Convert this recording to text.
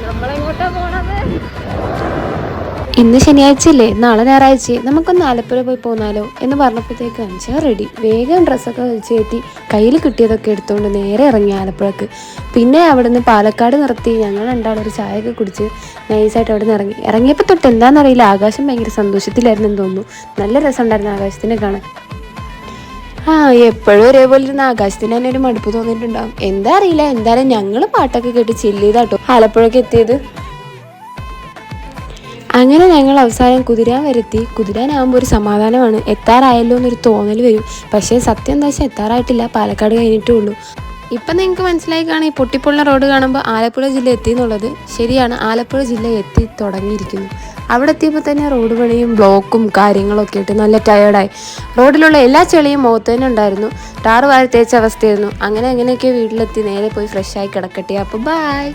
നമ്മളെങ്ങോട്ടാ പോണത്? ഇന്ന് ശനിയാഴ്ചയല്ലേ, നാളെ ഞായറാഴ്ച, നമുക്കൊന്ന് ആലപ്പുഴ പോയി പോന്നാലോ എന്ന് പറഞ്ഞപ്പോഴത്തേക്ക് അഞ്ചാ റെഡി. വേഗം ഡ്രസ്സൊക്കെ വലിച്ചു കയറ്റി കയ്യിൽ കിട്ടിയതൊക്കെ എടുത്തുകൊണ്ട് നേരെ ഇറങ്ങി ആലപ്പുഴക്ക്. പിന്നെ അവിടെ നിന്ന് പാലക്കാട് നിർത്തി ഞങ്ങൾ രണ്ടാളൊരു ചായയൊക്കെ കുടിച്ച് നൈസായിട്ട് അവിടെ നിന്ന് ഇറങ്ങിയപ്പോൾ തൊട്ട് എന്താണെന്നറിയില്ല, ആകാശം ഭയങ്കര സന്തോഷത്തിലായിരുന്നെന്ന് തോന്നുന്നു. നല്ല രസമുണ്ടായിരുന്നു ആകാശത്തിനെ കാണാൻ. എപ്പോഴും ഒരേപോലെ ഇരുന്ന ആകാശത്തിന് തന്നെ ഒരു മടുപ്പ് തോന്നിയിട്ടുണ്ടാകും. എന്താ അറിയില്ല. എന്തായാലും ഞങ്ങൾ പാട്ടൊക്കെ കേട്ട് ചില്ല് ചെയ്താട്ടോ ആലപ്പുഴക്ക് എത്തിയത്. അങ്ങനെ ഞങ്ങൾ അവസാനം കുതിരാൻ വരുത്തി. കുതിരാനാകുമ്പോൾ ഒരു സമാധാനമാണ്, എത്താറായല്ലോ എന്നൊരു തോന്നൽ വരും. പക്ഷേ സത്യം എന്താ വെച്ചാൽ എത്താറായിട്ടില്ല, പാലക്കാട് കഴിഞ്ഞിട്ടേ ഉള്ളൂ. ഇപ്പം നിങ്ങൾക്ക് മനസ്സിലായി കാണും, ഈ പൊട്ടിപ്പൊള്ള റോഡ് കാണുമ്പോൾ ആലപ്പുഴ ജില്ല എത്തി എന്നുള്ളത്. ശരിയാണ്, ആലപ്പുഴ ജില്ല എത്തി തുടങ്ങിയിരിക്കുന്നു. അവിടെ എത്തിയപ്പോൾ തന്നെ റോഡ് പണിയും ബ്ലോക്കും കാര്യങ്ങളൊക്കെ ആയിട്ട് നല്ല ടയേർഡായി. റോഡിലുള്ള എല്ലാ ചെളിയും മുഖത്ത് തന്നെ ഉണ്ടായിരുന്നു. ടാറ് വാരി തേച്ച അവസ്ഥയായിരുന്നു. അങ്ങനെയൊക്കെ വീട്ടിലെത്തി നേരെ പോയി ഫ്രഷായി കിടക്കട്ടെ. അപ്പോൾ ബായ്.